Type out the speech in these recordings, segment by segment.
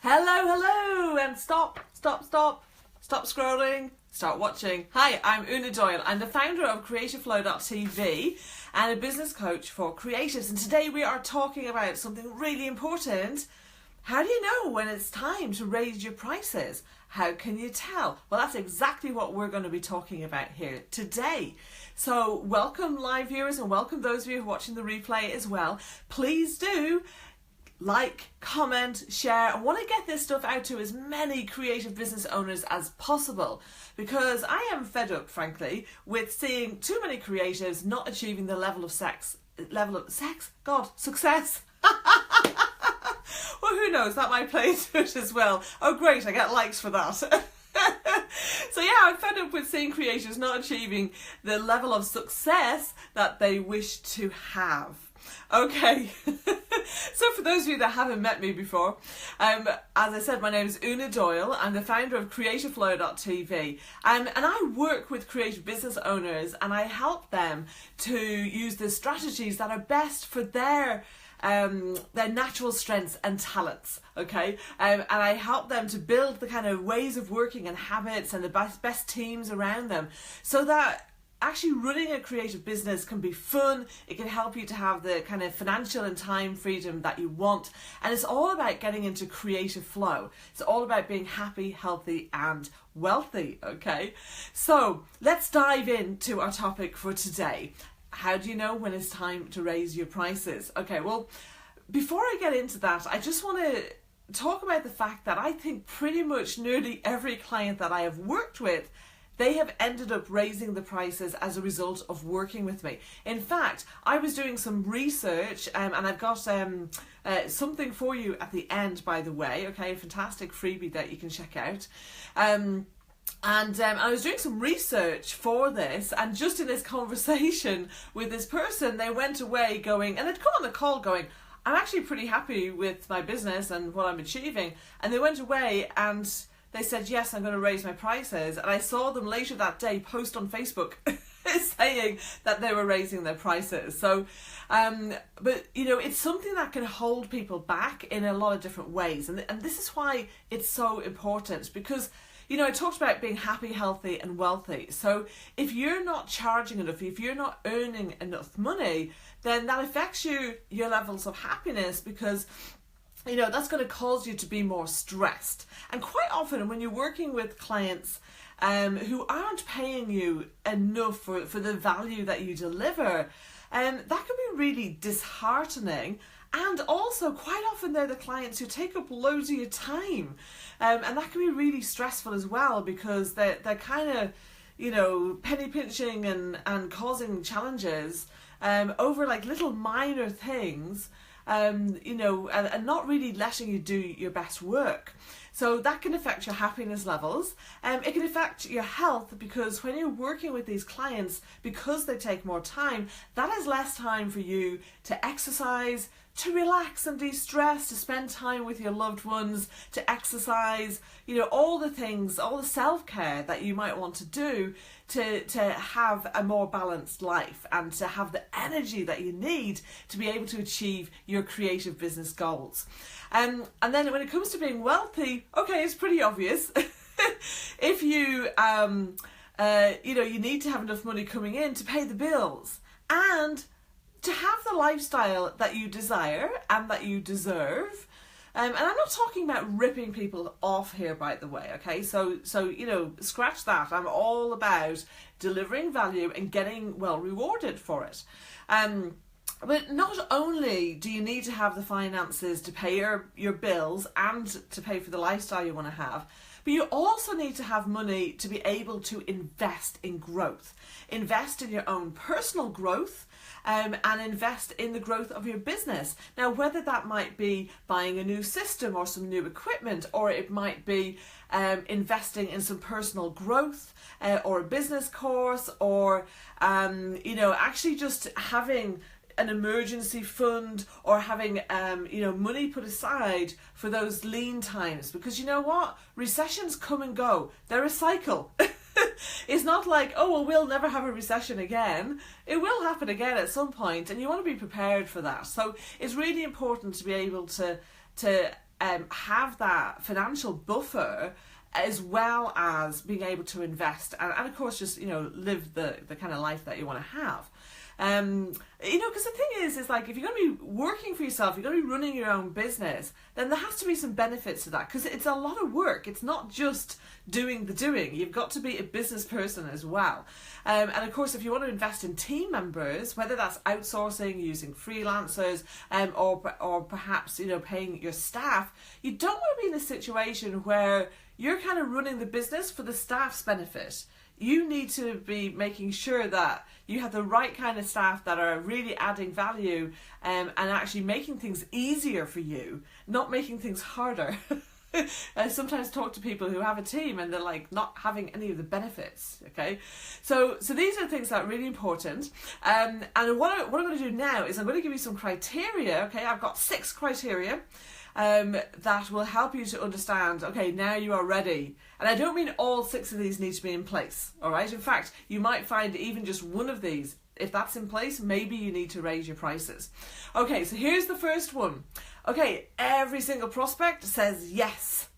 Hello, and stop scrolling, start watching. Hi, I'm Una Doyle. I'm the founder of creativeflow.tv and a business coach for creatives. And today we are talking about something really important. How do you know when it's time to raise your prices? How can you tell? Well, that's exactly what we're going to be talking about here today. So welcome live viewers and welcome those of you who are watching the replay as well. Please do like, comment, share. I want to get this stuff out to as many creative business owners as possible because I am fed up, frankly, with seeing too many creatives not achieving the success. Well, who knows, that might play into it as well. Oh great, I get likes for that. So yeah, I'm fed up with seeing creators not achieving the level of success that they wish to have. Okay, so for those of you that haven't met me before, as I said, my name is Una Doyle. I'm the founder of creativeflow.tv, and I work with creative business owners and I help them to use the strategies that are best for their natural strengths and talents, okay? And I help them to build the kind of ways of working and habits and the best teams around them so that actually running a creative business can be fun. It can help you to have the kind of financial and time freedom that you want. And it's all about getting into creative flow. It's all about being happy, healthy, and wealthy, okay? So let's dive into our topic for today. How do you know when it's time to raise your prices? Okay, well, before I get into that, I just want to talk about the fact that I think pretty much nearly every client that I have worked with, they have ended up raising the prices as a result of working with me. In fact, I was doing some research and I've got something for you at the end, by the way, okay, a fantastic freebie that you can check out. And I was doing some research for this, and just in this conversation with this person, they went away going, and they'd come on the call going, I'm actually pretty happy with my business and what I'm achieving. And they went away and they said, yes, I'm going to raise my prices. And I saw them later that day post on Facebook saying that they were raising their prices. So, but you know, it's something that can hold people back in a lot of different ways. And this is why it's so important, because you know, I talked about being happy, healthy, and wealthy. So if you're not charging enough, if you're not earning enough money, then that affects your levels of happiness, because you know, that's going to cause you to be more stressed. And quite often when you're working with clients who aren't paying you enough for the value that you deliver, that can be really disheartening. And also quite often they're the clients who take up loads of your time. And that can be really stressful as well, because they're kind of, you know, penny pinching and causing challenges over like little minor things. You know, and not really letting you do your best work. So that can affect your happiness levels. It can affect your health, because when you're working with these clients, because they take more time, that is less time for you to exercise, to relax and de-stress, to spend time with your loved ones, to exercise, you know, all the things, all the self-care that you might want to do to have a more balanced life and to have the energy that you need to be able to achieve your creative business goals. And then when it comes to being wealthy, okay, it's pretty obvious. If you, you know, you need to have enough money coming in to pay the bills and to have the lifestyle that you desire and that you deserve. And I'm not talking about ripping people off here, by the way, okay? So you know, scratch that. I'm all about delivering value and getting well rewarded for it. But not only do you need to have the finances to pay your bills and to pay for the lifestyle you want to have, but you also need to have money to be able to invest in growth. Invest in your own personal growth, and invest in the growth of your business. Now, whether that might be buying a new system or some new equipment, or it might be investing in some personal growth or a business course, or you know, actually just having an emergency fund, or having you know, money put aside for those lean times, because you know what, recessions come and go, they're a cycle. It's not like, oh well, we'll never have a recession again. It will happen again at some point, and you want to be prepared for that. So it's really important to be able to have that financial buffer, as well as being able to invest and of course just, live the kind of life that you want to have. Because the thing is like, if you're going to be working for yourself, you're going to be running your own business, then there has to be some benefits to that, because it's a lot of work. It's not just doing the doing. You've got to be a business person as well. And of course, if you want to invest in team members, whether that's outsourcing, using freelancers, or perhaps, paying your staff, you don't want to be in a situation where you're kind of running the business for the staff's benefit. You need to be making sure that you have the right kind of staff that are really adding value, and actually making things easier for you, not making things harder. I sometimes talk to people who have a team and they're like not having any of the benefits. Okay, so these are things that are really important. And what I'm going to do now is I'm going to give you some criteria. Okay, I've got 6 criteria that will help you to understand, okay, now you are ready. And I don't mean all 6 of these need to be in place, all right? In fact, you might find even just one of these, if that's in place, maybe you need to raise your prices. Okay, so here's the first one. Okay, every single prospect says yes.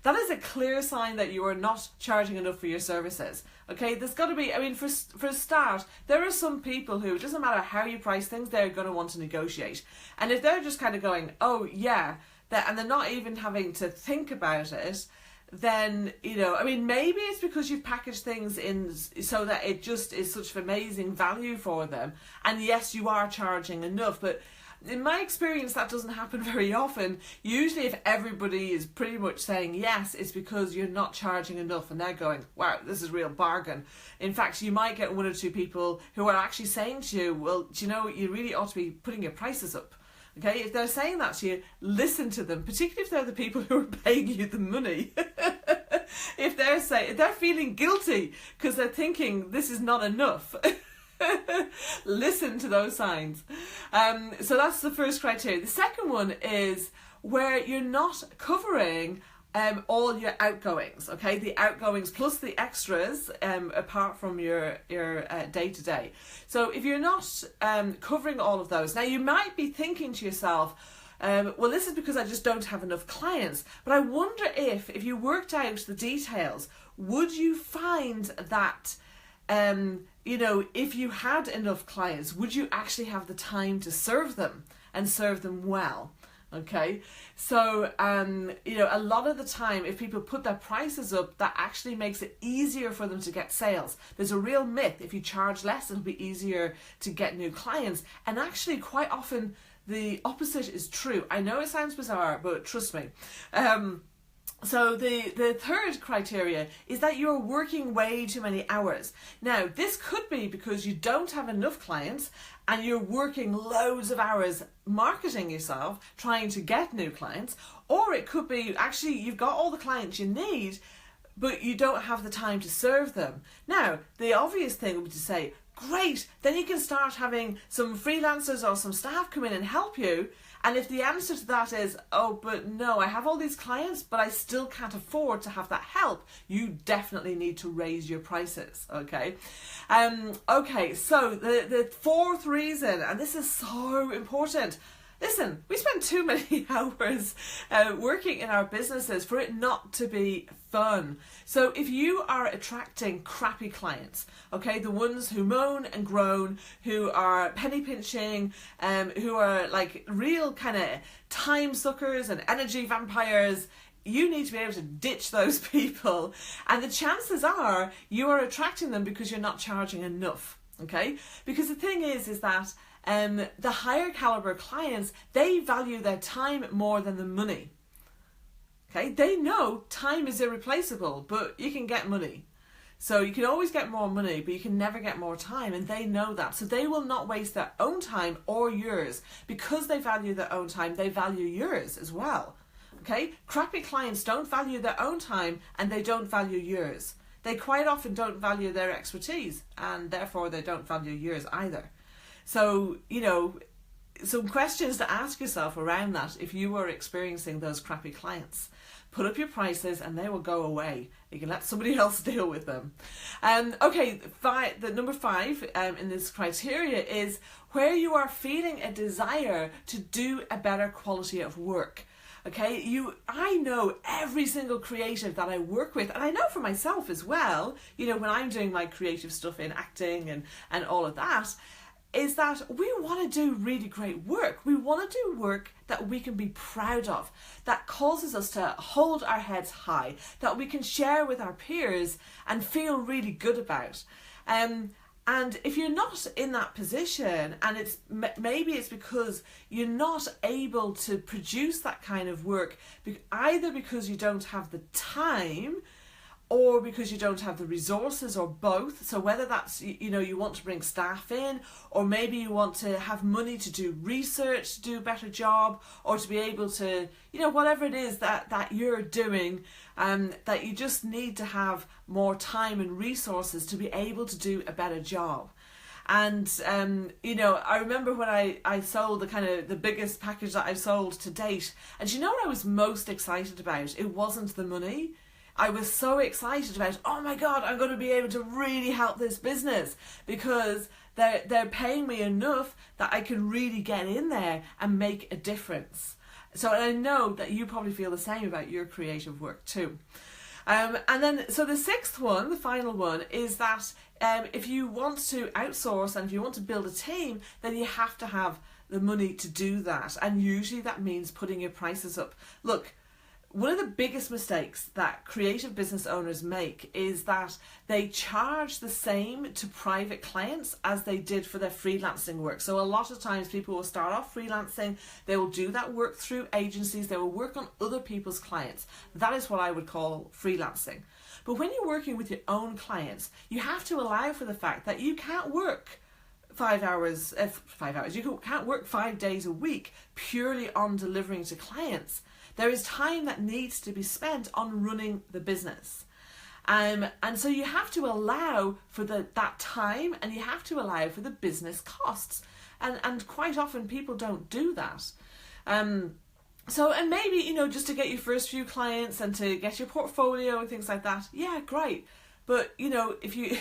That is a clear sign that you are not charging enough for your services. Okay, there's got to be, for a start, there are some people who, it doesn't matter how you price things, they're going to want to negotiate. And if they're just kind of going, oh yeah, and they're not even having to think about it, then, maybe it's because you've packaged things in so that it just is such amazing value for them. And yes, you are charging enough, but in my experience, that doesn't happen very often. Usually if everybody is pretty much saying yes, it's because you're not charging enough and they're going, wow, this is a real bargain. In fact, you might get 1 or 2 people who are actually saying to you, well, you really ought to be putting your prices up. Okay, if they're saying that to you, listen to them, particularly if they're the people who are paying you the money. If they're feeling guilty because they're thinking this is not enough. Listen to those signs. So that's the first criteria. The second one is where you're not covering all your outgoings. Okay, the outgoings plus the extras apart from your day-to-day. So if you're not covering all of those, now you might be thinking to yourself, well, this is because I just don't have enough clients. But I wonder if you worked out the details, would you find that if you had enough clients, would you actually have the time to serve them and serve them well? Okay, so a lot of the time, if people put their prices up, that actually makes it easier for them to get sales. There's a real myth: if you charge less, it'll be easier to get new clients. And actually, quite often, the opposite is true. I know it sounds bizarre, but trust me. So the third criteria is that you're working way too many hours. Now, this could be because you don't have enough clients and you're working loads of hours marketing yourself, trying to get new clients, or it could be actually you've got all the clients you need, but you don't have the time to serve them. Now, the obvious thing would be to say, great, then you can start having some freelancers or some staff come in and help you. And if the answer to that is, oh, but no, I have all these clients, but I still can't afford to have that help, you definitely need to raise your prices, okay? Okay, so the fourth reason, and this is so important. Listen, we spend too many hours working in our businesses for it not to be fun. So if you are attracting crappy clients, okay, the ones who moan and groan, who are penny pinching, who are like real kind of time suckers and energy vampires, you need to be able to ditch those people. And the chances are you are attracting them because you're not charging enough, okay? Because the thing is that the higher caliber clients, they value their time more than the money. Okay, they know time is irreplaceable, but you can get money. So you can always get more money, but you can never get more time, and they know that. So they will not waste their own time or yours. Because they value their own time, they value yours as well. Okay, crappy clients don't value their own time and they don't value yours. They quite often don't value their expertise, and therefore they don't value yours either. So, some questions to ask yourself around that if you are experiencing those crappy clients. Put up your prices and they will go away. You can let somebody else deal with them. Okay, the number 5 in this criteria is where you are feeling a desire to do a better quality of work. Okay, I know every single creative that I work with, and I know for myself as well, you know, when I'm doing my creative stuff in acting and all of that, is that we want to do really great work. We want to do work that we can be proud of, that causes us to hold our heads high, that we can share with our peers and feel really good about. And if you're not in that position, and maybe it's because you're not able to produce that kind of work, either because you don't have the time, or because you don't have the resources, or both. So whether that's, you know, you want to bring staff in, or maybe you want to have money to do research, to do a better job, or to be able to, you know, whatever it is that you're doing, that you just need to have more time and resources to be able to do a better job. And, you know, I remember when I sold the biggest package that I've sold to date, and you know what I was most excited about? It wasn't the money. I was so excited about, oh my God, I'm going to be able to really help this business, because they're paying me enough that I can really get in there and make a difference. So I know that you probably feel the same about your creative work too. And then, so the sixth one, the final one, is that if you want to outsource and if you want to build a team, then you have to have the money to do that. And usually that means putting your prices up. Look, one of the biggest mistakes that creative business owners make is that they charge the same to private clients as they did for their freelancing work. So a lot of times people will start off freelancing, they will do that work through agencies, they will work on other people's clients. That is what I would call freelancing. But when you're working with your own clients, you have to allow for the fact that you can't work 5 hours, you can't work 5 days a week purely on delivering to clients. There is time that needs to be spent on running the business. And so you have to allow for that time, and you have to allow for the business costs. And quite often people don't do that. And maybe, you know, just to get your first few clients and to get your portfolio and things like that, yeah, great. But, you know, if you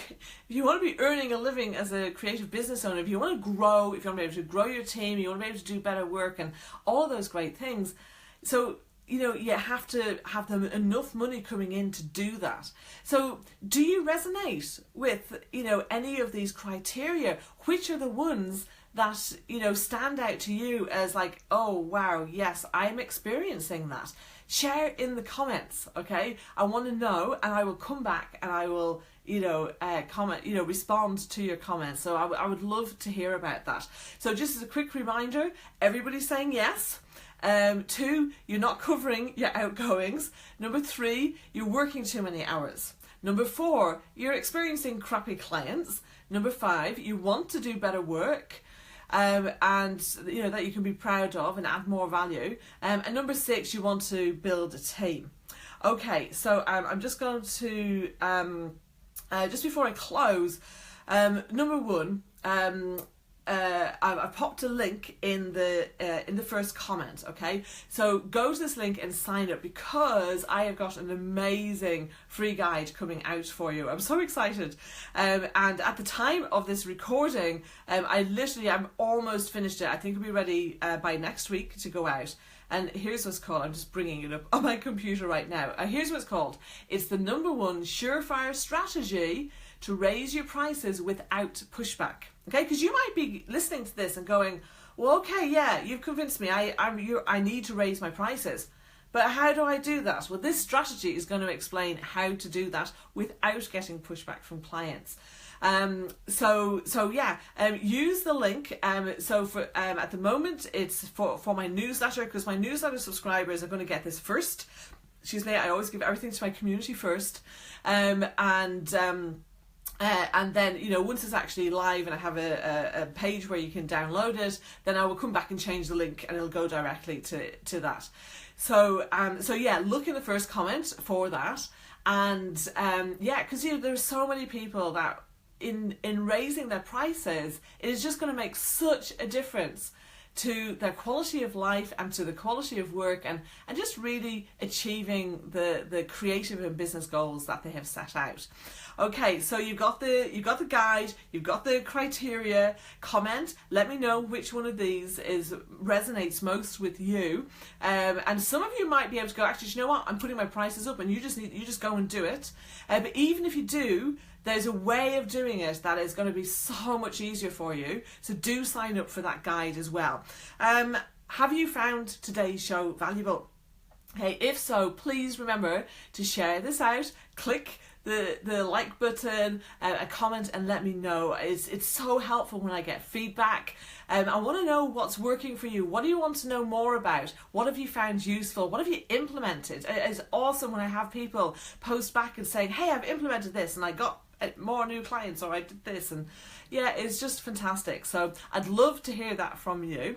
want to be earning a living as a creative business owner, if you want to grow, if you want to be able to grow your team, you want to be able to do better work and all those great things, so, you know, you have to have them enough money coming in to do that. So do you resonate with, you know, any of these criteria? Which are the ones that, you know, stand out to you as like, oh, wow, yes, I'm experiencing that? Share in the comments, okay? I want to know, and I will come back and I will, you know, comment, you know, respond to your comments. So I would love to hear about that. So just as a quick reminder, everybody's saying yes. 2, you're not covering your outgoings. Number 3, you're working too many hours. Number 4, you're experiencing crappy clients. Number 5, you want to do better work, and you know that you can be proud of and add more value. And number 6, you want to build a team. Okay, so I'm just going to just before I close, number 1. I've popped a link in the first comment, okay? So go to this link and sign up, because I have got an amazing free guide coming out for you. I'm so excited. And at the time of this recording, I'm almost finished it. I think it'll be ready by next week to go out. And here's what's called, I'm just bringing it up on my computer right now. Here's what it's called. It's the #1 surefire strategy to raise your prices without pushback. Okay, because you might be listening to this and going, well, okay, yeah, you've convinced me. I need to raise my prices. But how do I do that? Well, this strategy is going to explain how to do that without getting pushback from clients. Use the link. So for at the moment, it's for my newsletter, because my newsletter subscribers are going to get this first. Excuse me, I always give everything to my community first. And then, you know, once it's actually live and I have a page where you can download it, then I will come back and change the link and it'll go directly to that. So yeah, look in the first comment for that. And because you know, there's so many people that in raising their prices, it is just going to make such a difference to their quality of life and to the quality of work, and just really achieving the creative and business goals that they have set out. Okay, so you've got the guide, you've got the criteria. Comment, let me know which one of these resonates most with you. And some of you might be able to go, actually, you know what? I'm putting my prices up, and you just go and do it. But even if you do, there's a way of doing it that is going to be so much easier for you. So do sign up for that guide as well. Have you found today's show valuable? Hey, if so, please remember to share this out. Click the like button, a comment, and let me know. It's so helpful when I get feedback. I want to know what's working for you. What do you want to know more about? What have you found useful? What have you implemented? It's awesome when I have people post back and saying, hey, I've implemented this and I got more new clients, or I did this, and yeah, it's just fantastic. So I'd love to hear that from you.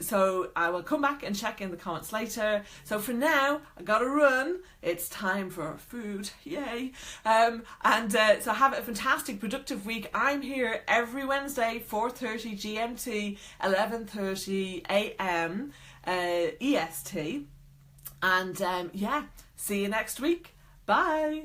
So I will come back and check in the comments later. So for now, I gotta run. It's time for food, yay. So have a fantastic, productive week. I'm here every Wednesday, 4:30 GMT, 11:30 AM EST. And yeah, see you next week. Bye.